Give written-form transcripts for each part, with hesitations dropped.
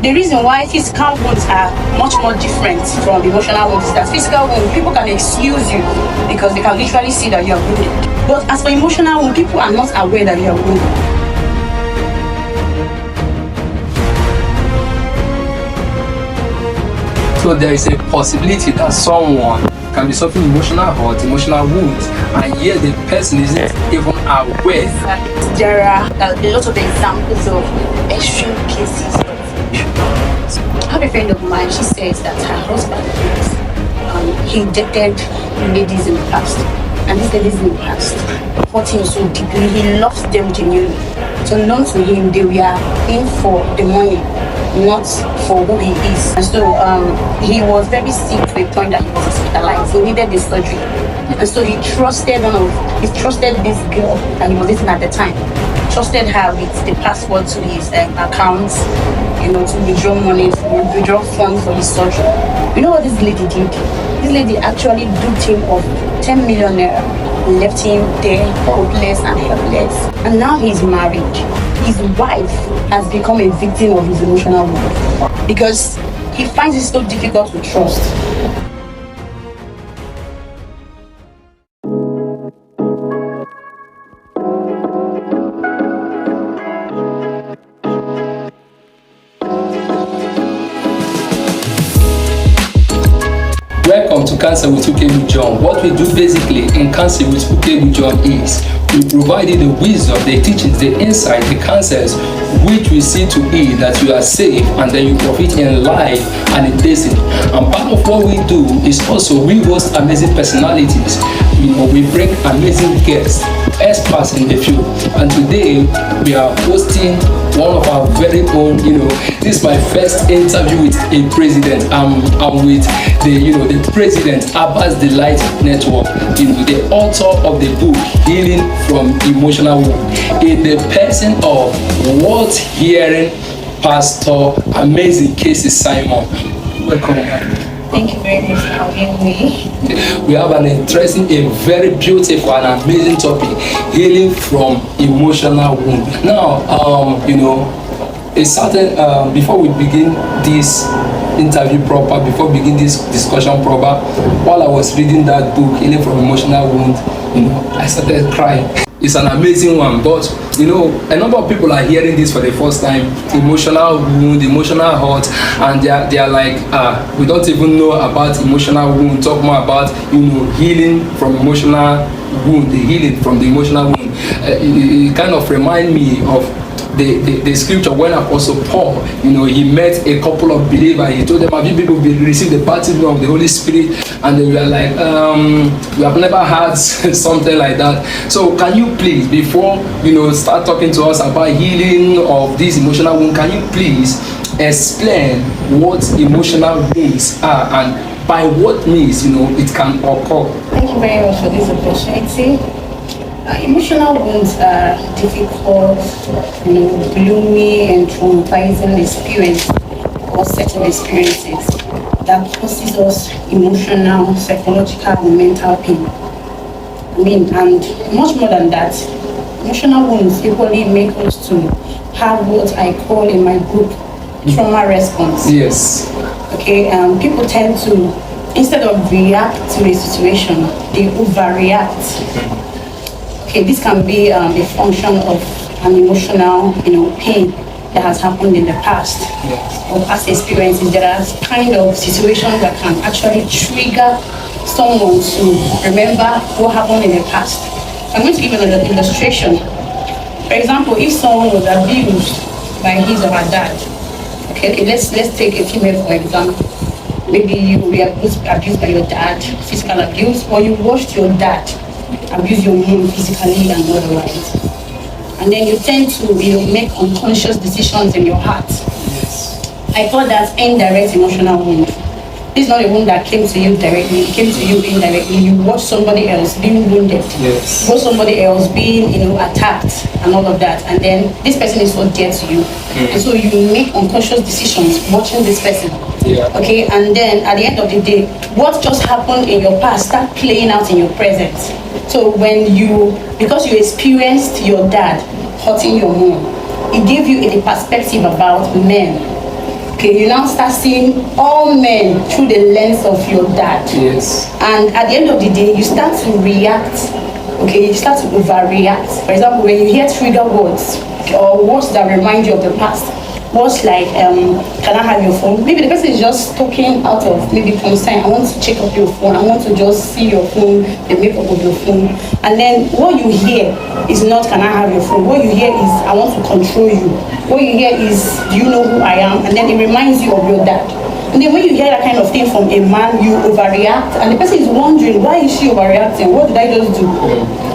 The reason why physical wounds are much more different from emotional wounds is that physical wounds, people can excuse you because they can literally see that you are wounded. But as for emotional wounds, people are not aware that you are wounded. So there is a possibility that someone can be suffering emotional hurt, emotional wounds, and yet the person isn't even aware. There are a lot of examples of extreme cases of I have a friend of mine, she says that her husband he dated ladies in the past, and these ladies in the past hurt him so deeply, he loves them genuinely. So known to him, they were in for the money, not for who he is. And so he was very sick to a point that he was hospitalized. He needed this surgery. And so he trusted this girl that he was dating at the time. Trusted her with the password to his accounts, to withdraw money, to withdraw funds for his surgery. You know what this lady did? This lady actually duped him of 10 million naira, left him there hopeless and helpless. And now he's married. His wife has become a victim of his emotional wound because he finds it so difficult to trust. Welcome to Counsel with Ukaegbu John. What we do basically in Counsel with Ukaegbu John is we provide you the wisdom, the teachings, the insight, the counsels, which we see to it that you are safe and then you profit in life and in destiny. And part of what we do is also we host amazing personalities. We bring amazing guests, experts in the field. And today we are hosting one of our very own, this is my first interview with a president. I'm with the president, Abbas Delight Network, the author of the book, Healing from Emotional Wound, in the person of World Hearing Pastor, Amazing Cases Simon. Welcome. Thank you very much for having me. We have an interesting, a very beautiful and amazing topic, healing from emotional wound. Now, a certain, before we begin this interview proper, before we begin this discussion proper, while I was reading that book, Healing from Emotional Wound, I started crying. It's an amazing one, but a number of people are hearing this for the first time, emotional wound, emotional hurt, and they are like, we don't even know about emotional wound. Talk more about healing from emotional wound, the healing from the emotional wound. It kind of remind me of the scripture when Apostle Paul, he met a couple of believers. He told them, have you people received the baptism of the Holy Spirit? And they were like, we have never had something like that. So can you please, before start talking to us about healing of this emotional wound, can you please explain what emotional wounds are and by what means it can occur? Thank you very much for this opportunity. Emotional wounds are difficult, gloomy and traumatizing experience or set of experiences that causes us emotional, psychological, and mental pain. And much more than that, emotional wounds equally make us to have what I call in my group trauma response. Yes. Okay, people tend to, instead of react to a situation, they overreact. Okay, this can be a function of an emotional, pain that has happened in the past, or past experiences. There are kind of situations that can actually trigger someone to remember what happened in the past. I'm going to give an illustration. For example, if someone was abused by his or her dad, okay, let's take a female for example. Maybe you were abused by your dad, physical abuse, or you watched your dad abuse your mom physically and otherwise. And then you tend to make unconscious decisions in your heart. Yes. I call that indirect emotional wound. This is not a wound that came to you directly, it came to you indirectly. You watch somebody else being wounded. Yes. You watch somebody else being attacked and all of that. And then this person is so dear to you. And so you make unconscious decisions watching this person. Yeah. Okay, and then at the end of the day, what just happened in your past start playing out in your present. So because you experienced your dad hurting your mom, it gave you a perspective about men. Okay, you now start seeing all men through the lens of your dad. Yes. And at the end of the day, you start to react. Okay, you start to overreact. For example, when you hear trigger words or words that remind you of the past, words like can I have your phone? Maybe the person is just talking out of maybe concern. I want to check up your phone. I want to just see your phone, the makeup of your phone. And then what you hear is not can I have your phone? What you hear is I want to control you. What you hear is do you know who I am? And then it reminds you of your dad. And then when you hear that kind of thing from a man, you overreact, and the person is wondering, why is she overreacting? What did I just do?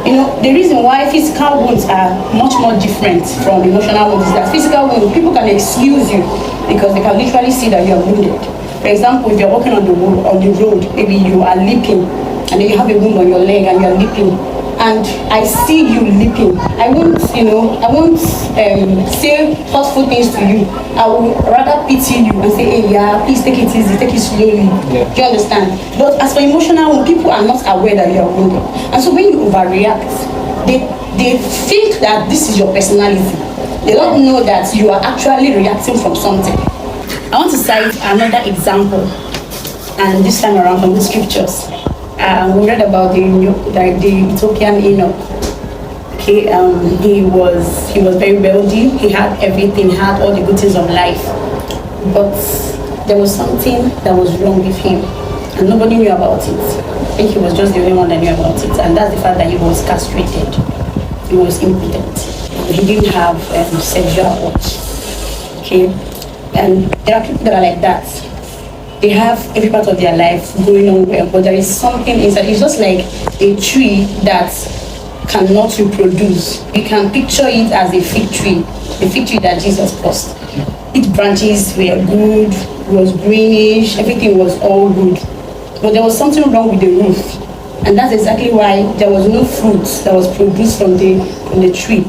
You know, the reason why physical wounds are much more different from emotional wounds is that physical wounds, people can excuse you because they can literally see that you are wounded. For example, if you're walking on the road, maybe you are limping, and then you have a wound on your leg and you're limping, and I see you limping. I won't say hurtful things to you. I will rather pity you and say, hey, yeah, please take it easy, take it slowly. Yeah. Do you understand? But as for emotional, people are not aware that you are wounded. And so when you overreact, they think that this is your personality. They don't know that you are actually reacting from something. I want to cite another example, and this time around from the scriptures. We read about the Ethiopian Enoch. Okay, he was very wealthy. He had everything. He had all the good things of life, but there was something that was wrong with him, and nobody knew about it. I think he was just the only one that knew about it, and that's the fact that he was castrated. He was impotent. He didn't have sexual urge. Okay, and there are people that are like that. They have every part of their life going on well, but there is something inside. It's just like a tree that cannot reproduce. You can picture it as a fig tree, the fig tree that Jesus cursed. Its branches were good, it was greenish, everything was all good. But there was something wrong with the root. And that's exactly why there was no fruit that was produced from the tree.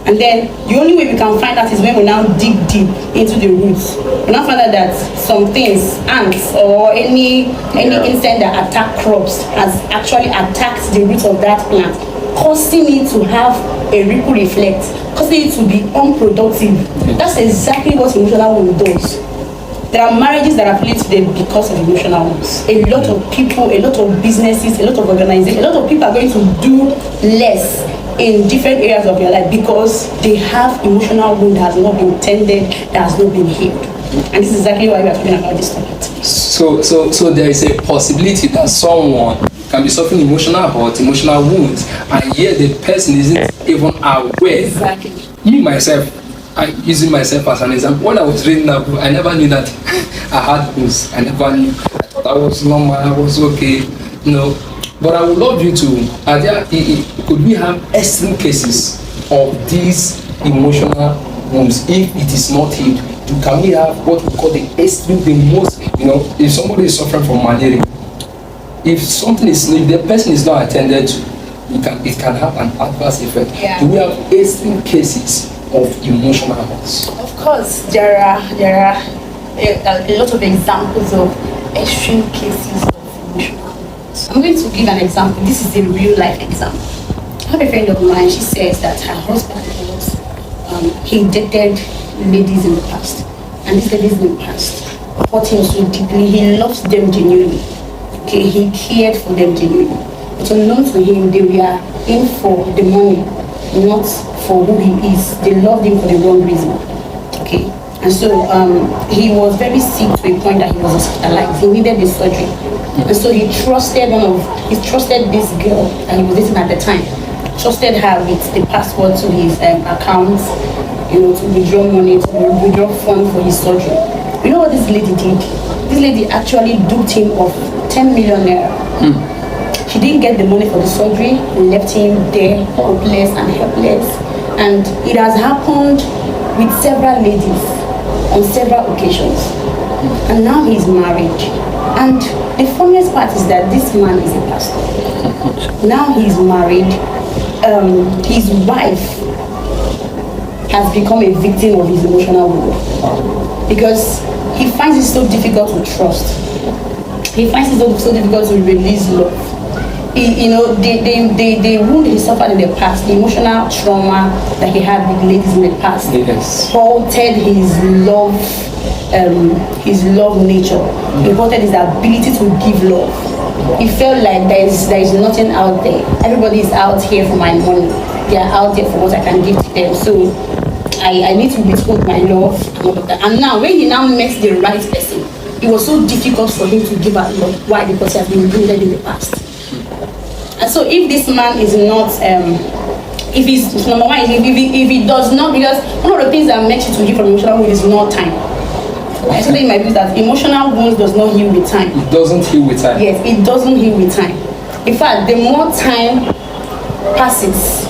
And then the only way we can find out is when we now dig deep into the roots. We now find out that some things, ants or any insect that attack crops has actually attacked the roots of that plant, causing it to have a ripple effect, causing it to be unproductive. That's exactly what emotional wound does. There are marriages that are failed today because of emotional wounds. A lot of people, a lot of businesses, a lot of organizations, a lot of people are going to do less in different areas of your life because they have emotional wound that has not been tended, that has not been healed. And this is exactly why we are talking about this topic. So there is a possibility that someone can be suffering emotional hurt, emotional wounds, and yet the person isn't even aware. Exactly. Me myself, I'm using myself as an example. When I was reading that book, I never knew that I had wounds. I never knew. I thought I was normal, I was okay, you know. But I would love you to, could we have extreme cases of these emotional wounds if it is not healed? Can we have what we call the extreme, the most, you know, if somebody is suffering from malaria, if the person is not attended to, it can have an adverse effect. Yeah. Do we have extreme cases of emotional hurts? Of course, there are a lot of examples of extreme cases of emotional hurts. I'm going to give an example. This is a real life example. I have a friend of mine. She says that her husband he dated ladies in the past, and these ladies in the past hurt him so deeply. He loved them genuinely. Okay, he cared for them genuinely. But unknown to him, they were in for the money, not for who he is. They loved him for the wrong reason. Okay, and so he was very sick to a point that he was hospitalized. He needed the surgery, and so he trusted this girl that he was dating at the time. Trusted her with the password to his accounts, you know, to withdraw money, to withdraw funds for his surgery. You know what this lady did? This lady actually duped him of 10 million naira. She didn't get the money for the surgery, left him there, hopeless and helpless. And it has happened with several ladies on several occasions. And now he's married. And the funniest part is that this man is a pastor. Now he's married. His wife has become a victim of his emotional wound because he finds it so difficult to trust. He finds it so difficult to release love. The wound he suffered in the past, the emotional trauma that he had with ladies in the past, yes, halted his love his love nature. He wanted his ability to give love. He felt like there is nothing out there. Everybody is out here for my money. They are out there for what I can give to them. So I need to withhold my love and all of that. And now when he now met the right person, it was so difficult for him to give out love. Why? Because he has been wounded in the past. And so if this man is not, if he's number one, if he does not, because one of the things that makes you to heal from emotional wound is not time. I said in my book that emotional wounds does not heal with time. It doesn't heal with time. Yes, it doesn't heal with time. In fact, the more time passes,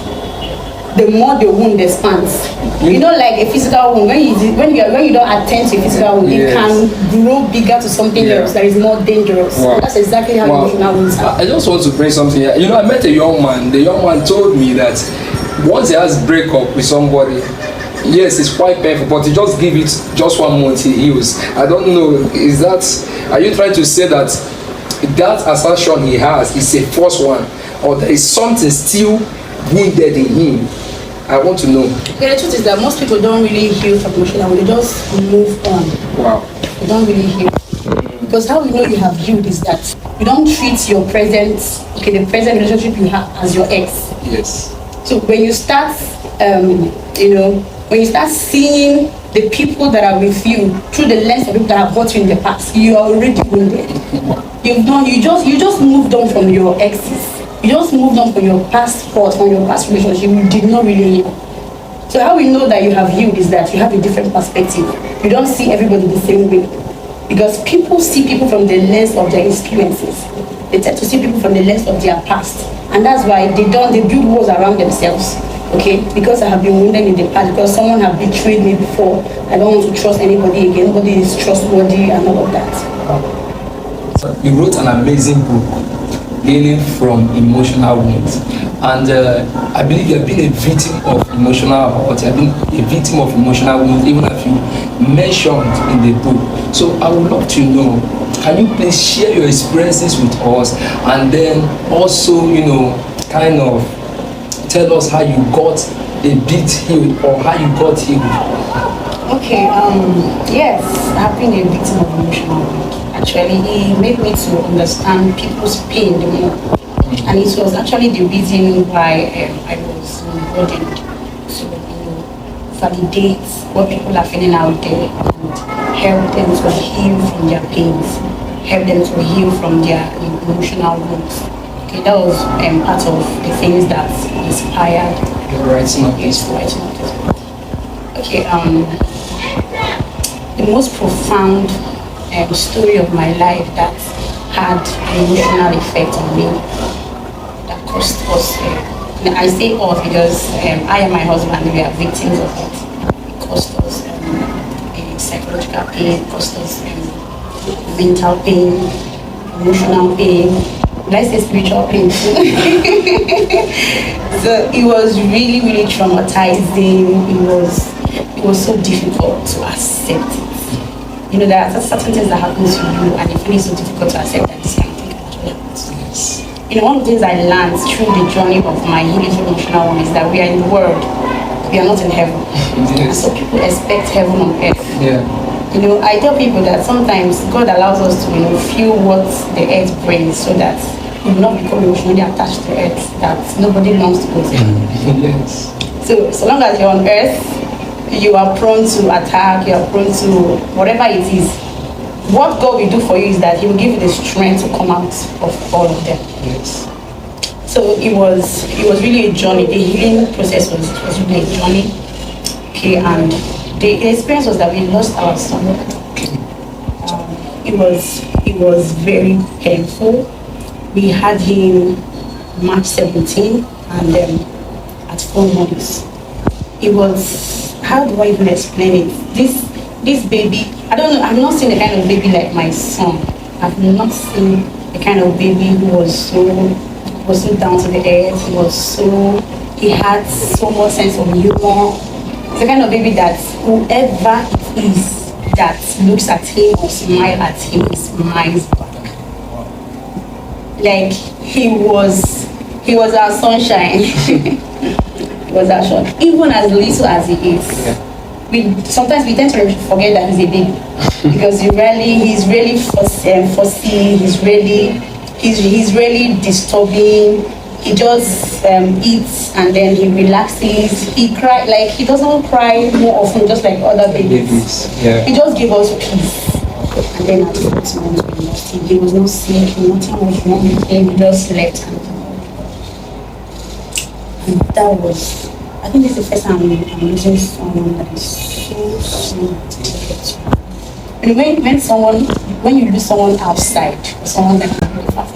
the more the wound expands. You know, like a physical wound, when you don't attend to a physical wound, it can grow bigger to something else that is more dangerous. Wow. That's exactly how emotional wounds are. I just want to bring something here. You know, I met a young man. The young man told me that once he has breakup with somebody, yes, it's quite painful, but he just give it just 1 month, he heals. I don't know, are you trying to say that assertion he has is a false one, or there is something still wounded in him? I want to know. Yeah, the truth is that most people don't really heal from emotional wound, they just move on. Wow. They don't really heal. Because how you know you have healed is that you don't treat your present, the present relationship you have as your ex. Yes. So when you start, when you start seeing the people that are with you through the lens of people that have hurt you in the past, you are already wounded. You just moved on from your exes. You just moved on from your past hurt, from your past relationship. You did not really heal. So how we know that you have healed is that you have a different perspective. You don't see everybody the same way. Because people see people from the lens of their experiences. They tend to see people from the lens of their past. And that's why they build walls around themselves. Okay, because I have been wounded in the past, because someone has betrayed me before, I don't want to trust anybody again. Nobody is trustworthy and all of that. You wrote an amazing book, Healing from Emotional Wounds. And I believe you have been a victim of emotional hurt, you have been a victim of emotional wounds, even as you mentioned in the book. So I would love to know, can you please share your experiences with us, and then also, kind of tell us how you got a bit healed, or how you got healed? Okay, yes, I've been a victim of emotional wound. Actually, it made me to understand people's pain the more. And it was actually the reason why I was burdened to validate what people are feeling out there and help them to heal from their pains, help them to heal from their emotional wounds. Okay, that was part of the things that inspired writing of this book. Okay, the most profound story of my life that had an emotional effect on me, that cost us, I say us because I and my husband, we are victims of it. It cost us a psychological pain, it cost us mental pain, emotional pain, let's say spiritual pain too. So it was really, really traumatizing. It was so difficult to accept it. There are certain things that happen to you, and it feels so difficult to accept that this kind of thing actually happens to us. One of the things I learned through the journey of my healing from emotional one is that we are in the world, we are not in heaven. Yes. So people expect heaven on earth. Yeah. I tell people that sometimes God allows us to feel what the earth brings, so that we will not become emotionally attached to earth, that nobody longs to go to. Yes. So long as you're on earth, you are prone to attack, you are prone to whatever it is. What God will do for you is that He will give you the strength to come out of all of them. Yes. So it was really a journey. The healing process was really a journey. Okay, and the experience was that we lost our son. It was very painful. We had him March 17, and at 4 months. It was, how do I even explain it? This baby, I don't know, I've not seen a kind of baby like my son. I've not seen a kind of baby who was so down to the earth. He had so much sense of humor. It's the kind of baby that whoever it is that looks at him or smiles at him smiles back. Like he was our sunshine. He was our sunshine. Even as little as he is. sometimes we tend to forget that he's a baby because he's really fussy. He's really disturbing. He just eats and then he relaxes. He cry like he doesn't cry more often, just like other babies. Yeah. He just gave us peace. And then at 6 months we lost him. He was not sick. Nothing was wrong with him. He just slept. And that was. I think this is the first time I'm losing someone that is so smart. And when you lose someone outside, someone that can really fast,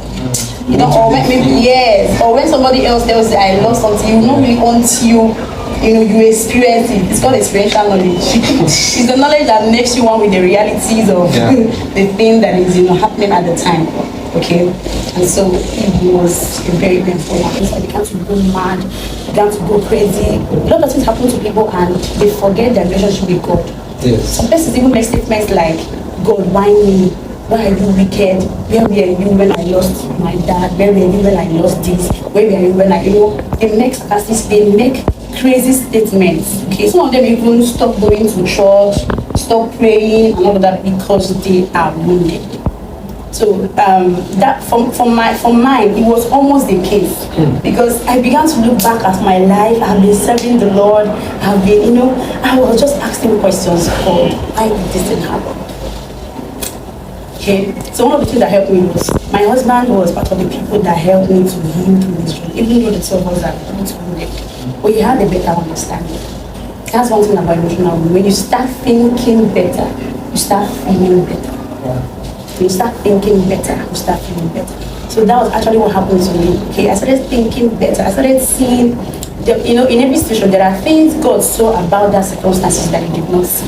you know, or when somebody else tells you I lost something, you know really until you experience it. It's called experiential knowledge. It's the knowledge that makes you one with the realities of the thing that is happening at the time. Okay, and so it was a very painful one. So I began to go mad, began to go crazy. A lot of things happen to people and they forget their relationship with God. Yes. Some persons even make statements like, God, why me? Why are you wicked? Where were you when I lost my dad? Where were you when I lost this? Where were you when they make sarcastic, they make crazy statements. Okay, some of them even stop going to church, stop praying and all of that because they are wounded. So that for mine, it was almost the case because I began to look back at my life. I've been serving the Lord. I've been, I was just asking questions called why did this thing happen? Okay, so one of the things that helped me was my husband was part of the people that helped me to heal through this journey, even though the two of us are both wounded. But he had a better understanding. That's one thing about emotional wound. When you start thinking better, you start feeling better. You start thinking better, you start feeling better. So that was actually what happened to me. Okay, I started thinking better. I started seeing, in every situation, there are things God saw about that circumstances that He did not see.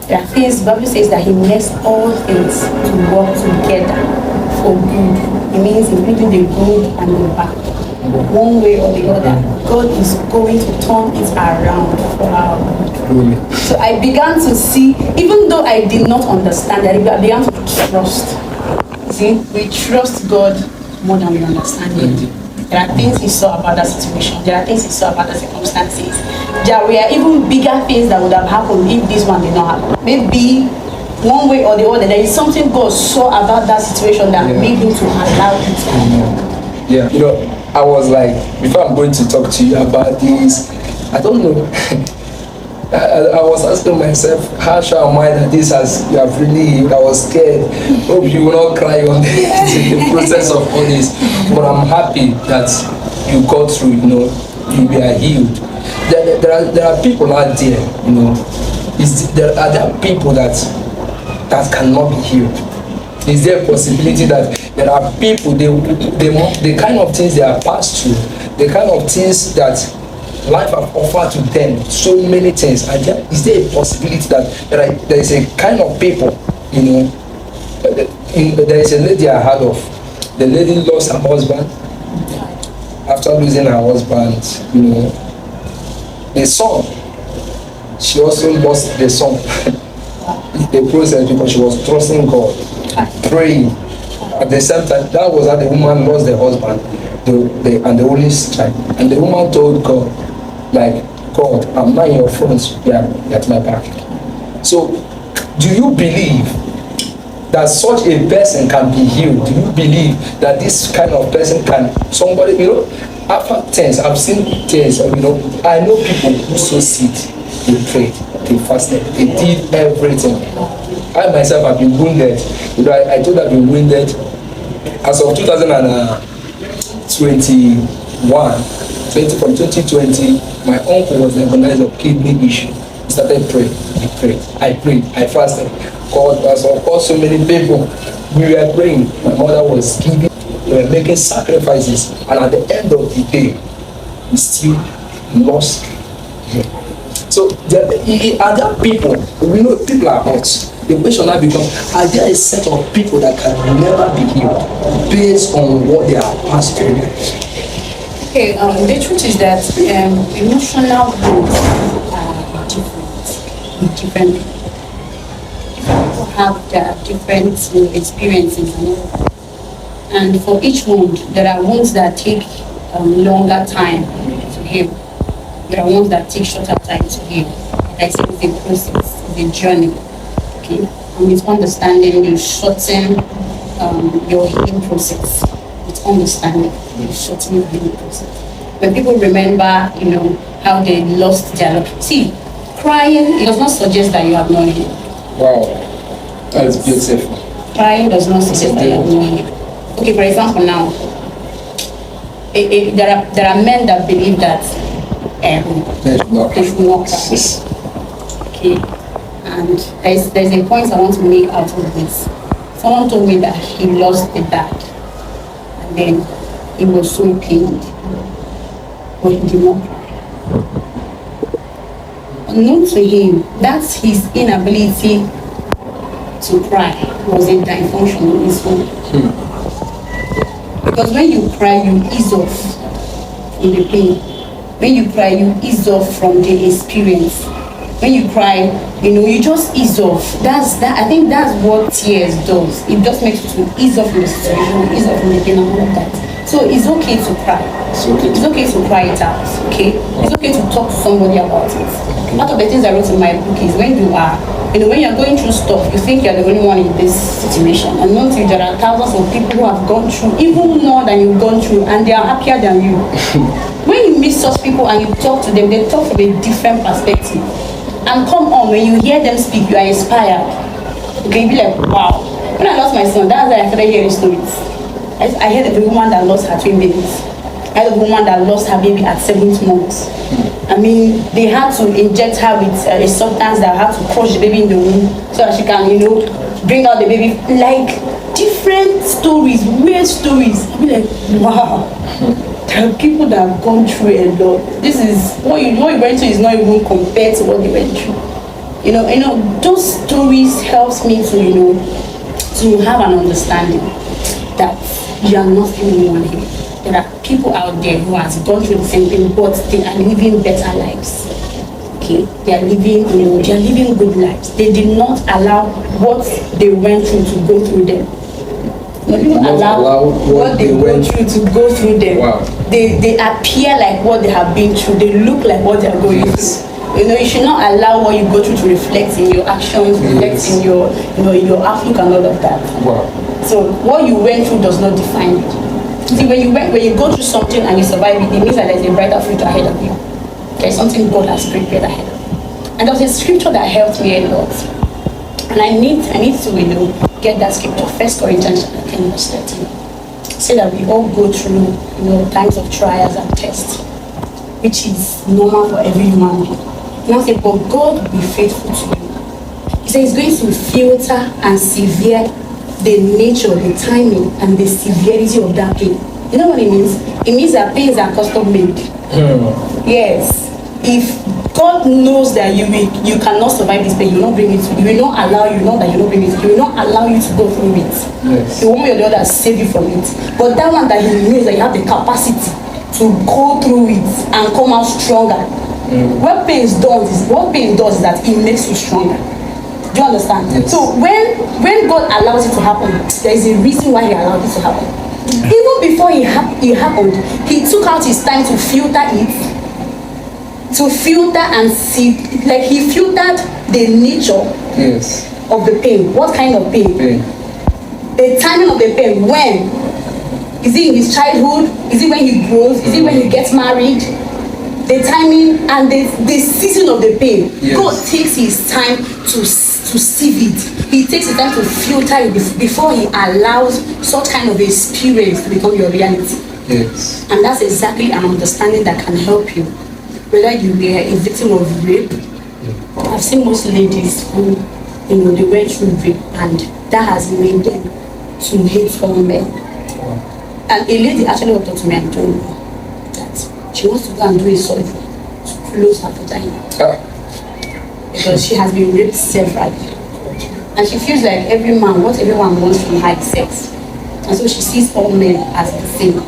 There are things, the Bible says that He makes all things to work together for good. It means including the good and the bad. One way or the other, God is going to turn it around for our good. So I began to see, even though I did not understand that, I began to trust. See, we trust God more than we understand Him. There are things He saw about that situation. There are things He saw about the circumstances. There were even bigger things that would have happened if this one did not happen. Maybe one way or the other, there is something God saw about that situation that made Him to allow it to happen. Yeah, I was like, before I'm going to talk to you about this, I don't know. I was asking myself, how sure am I that you have really, I was scared. Hope you will not cry on the process of all this. But I'm happy that you got through, you were healed. There are people out there, there are people that cannot be healed. Is there a possibility that there are people, the kind of things they have passed through, the kind of things that life have offered to them, so many things, and is there a possibility that there is a kind of people, there is a lady I heard of. The lady lost her husband. After losing her husband, the son, she also lost the son. The process, because she was trusting God, praying. At the same time, that was how the woman lost the husband and the only child. And the woman told God, like, God, I'm not in your front, at my back. So, do you believe that such a person can be healed? Do you believe that this kind of person can, somebody, after things, I've seen things, I know people who sow seed, they prayed, they fasted, they did everything. I myself have been wounded. I told I've been wounded as of 2021. From 2020, my uncle was diagnosed with kidney issue. He started praying. He prayed. I prayed. I fasted. God was of course so many people. We were praying. My mother was giving. We were making sacrifices. And at the end of the day, we still lost him. So are there people? We know people are hurt. The question now becomes, are there a set of people that can never be healed based on what they have passed through? Okay, the truth is that emotional wounds are different. People have their different experiences, and for each wound, there are wounds that take longer time to heal. There are ones that take shorter time to heal. Like I said, it's a process, it's a journey. Okay, and with understanding, you shorten your healing process. With understanding, you shorten your healing process. When people remember, how they lost their love. See, crying, it does not suggest that you have no healing. Wow, that's beautiful. Crying does not suggest that you have no healing. Okay, for example, now, there are men that believe that they should not cry. Okay, and there's a point I want to make out of this. Someone told me that he lost a dad, and then he was so pained, but he did not cry. Unknown to him, that's his inability to cry was a dysfunction in his home. Because when you cry, you ease off from the pain. When you cry, you ease off from the experience. When you cry, you just ease off. I think that's what tears does. It just makes you to ease off from the situation, ease off from the pain and all of that. So it's okay to cry. It's okay to cry it out, okay? It's okay to talk to somebody about it. One of the things I wrote in my book is when when you're going through stuff, you think you're the only one in this situation. And not if there are thousands of people who have gone through even more than you've gone through, and they are happier than you. When you meet such people and you talk to them, they talk from a different perspective. And come on, when you hear them speak, you are inspired. Okay, you be like, wow. When I lost my son, that's why I started hearing stories. I heard of a woman that lost her twin babies. I heard of a woman that lost her baby at 7 months. I mean, they had to inject her with a substance that had to crush the baby in the womb so that she can, bring out the baby. Like, different stories, weird stories. I be like, wow. There are people that have gone through a lot. This is, what you went through is not even compared to what they went through. Those stories helps me to, to have an understanding that you are not the only one here. There are people out there who have gone through the same thing, but they are living better lives. Okay, they are living good lives. They did not allow what they went through to go through them. They didn't allow what they went through to go through them. Wow. They appear like what they have been through. They look like what they are going through. You should not allow what you go through to reflect in your actions, reflect in your outlook and all of that. Wow. So what you went through does not define you. See, when you go through something and you survive it, it means that there's a brighter future ahead of you. There's something God has prepared ahead of you. And there was a scripture that helped me a lot. And I need to get that scripture. 1 Corinthians 10 verse 13. Say that we all go through times of trials and tests, which is normal for every human being. And I say, but God will be faithful to you. He says he's going to filter and sever the nature, the timing, and the severity of that pain. You know what it means? It means that pains are custom made. Yes. If God knows that you cannot survive this pain, He will not bring it to you. He will not allow you, not that you will not bring it, He will not allow you to go through it. Yes. He will one way or the other save you from it. But that one that He knows that you have the capacity to go through it and come out stronger. What pain does is that it makes you stronger. Do you understand? Yes. So when God allows it to happen, there is a reason why He allowed it to happen. Even before it happened, He took out His time to filter it, to filter and see, like He filtered the nature of the pain. What kind of pain? The timing of the pain. When? Is it in his childhood? Is it when he grows? Is it when he gets married? The timing and the season of the pain. Yes. God takes His time to sieve it. He takes His time to filter it before He allows such kind of experience to become your reality. Yes. And that's exactly an understanding that can help you. Whether you were a victim of rape, I've seen most ladies who, they went through rape, and that has made them to hate all men. And a lady actually walked up to me and told me that she wants to go and do a surgery to close her vagina. Because she has been raped severally. And she feels like what everyone wants from her is sex. And so she sees all men as the same.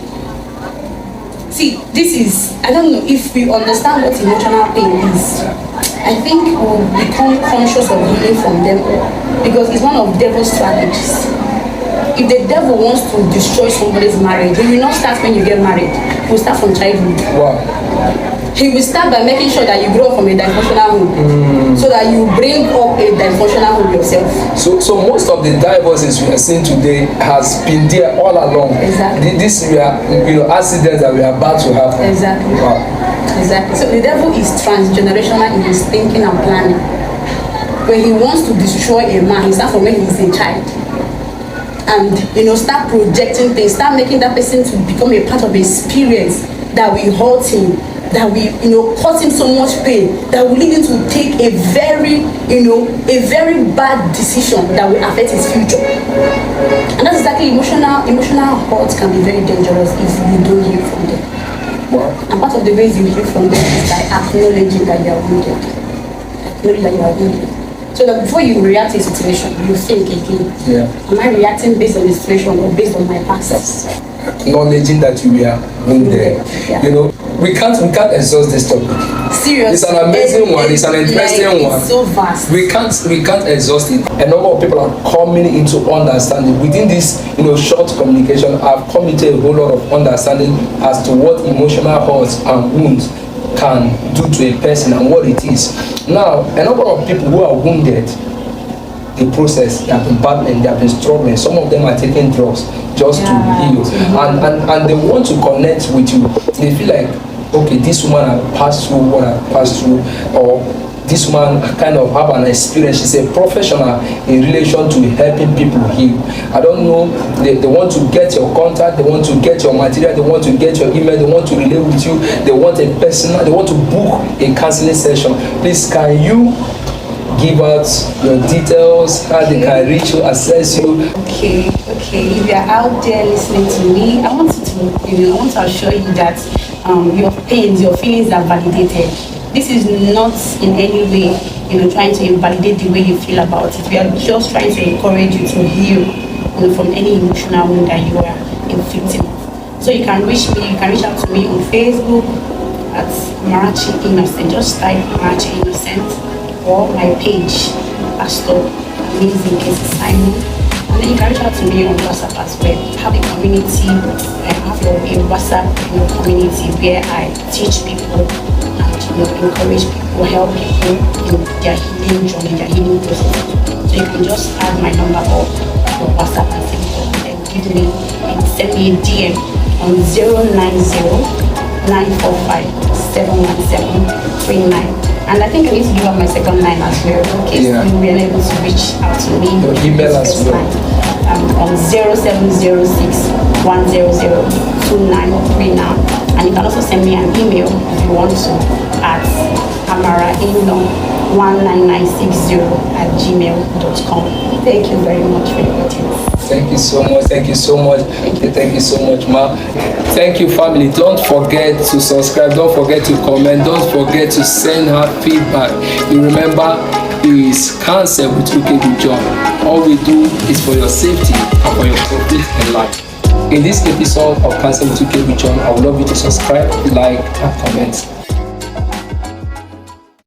See, this is, I don't know, if we understand what emotional pain is, I think we'll become conscious of healing from them, because it's one of the devil's strategies. If the devil wants to destroy somebody's marriage, he will not start when you get married. He will start from childhood. Wow. he will start by making sure that you grow up from a dysfunctional home, so that you bring up a dysfunctional home yourself. So most of the divorces we are seeing today has been there all along. Exactly. This we are, accidents that we are about to happen. Exactly. Wow. Exactly. So the devil is transgenerational in his thinking and planning. When he wants to destroy a man, he starts from when he's a child. And start projecting things, start making that person to become a part of experience that will hurt him, that will cause him so much pain, that will lead him to take a very bad decision that will affect his future. And that's exactly emotional hurt can be very dangerous if you don't heal from them. Wow. And part of the ways you heal from them is by acknowledging that you are wounded. Acknowledge that you are wounded. So that before you react to a situation, you think again. Yeah. Am I reacting based on the situation or based on my past? Acknowledging that you are wounded. Yeah. We can't exhaust this topic. Seriously. It's an amazing one. It's an interesting one. It's so vast. We can't exhaust it. A number of people are coming into understanding within this, short communication. I've come into a whole lot of understanding as to what emotional hurts and wounds can do to a person and what it is. Now, a number of people who are wounded, the process, they have been battling, they have been struggling. Some of them are taking drugs just to heal, and they want to connect with you. They feel like, okay, this woman has passed through what I passed through, or this woman kind of have an experience. She's a professional in relation to helping people heal. I don't know, they want to get your contact, they want to get your material, they want to get your email, they want to relate with you, they want a personal, they want to book a counseling session. Please, can you give out your details, how they can reach you, access you? Okay. If you're out there listening to me, I want to assure you that your pains, your feelings are validated. This is not in any way, trying to invalidate the way you feel about it. We are just trying to encourage you to heal, from any emotional wound that you are inflicting. So you can reach me. You can reach out to me on Facebook at Marachi Innocent. Just type Marachi Innocent, or my page, Pastor Amazing Case Simon. And then you can reach out to me on WhatsApp as well. I have a community. I have a WhatsApp community where I teach people and encourage people, help people in their healing journey, their healing process. So you can just add my number or your WhatsApp and then give me and send me a DM on 090-945-71739. And I think I need to give up my second line as well, in case you were able to reach out to me. Your email as well. On 0706-100-2939. And you can also send me an email if you want to at amarainlong19960@gmail.com. Thank you very much for your audience. Thank you so much. Thank you so much. Thank you so much, Ma. Thank you, family. Don't forget to subscribe. Don't forget to comment. Don't forget to send her feedback. You remember, is Counsel with Ukaegbu John. All we do is for your safety and for your profit in life. In this episode of Counsel with Ukaegbu John, I would love you to subscribe, like, and comment.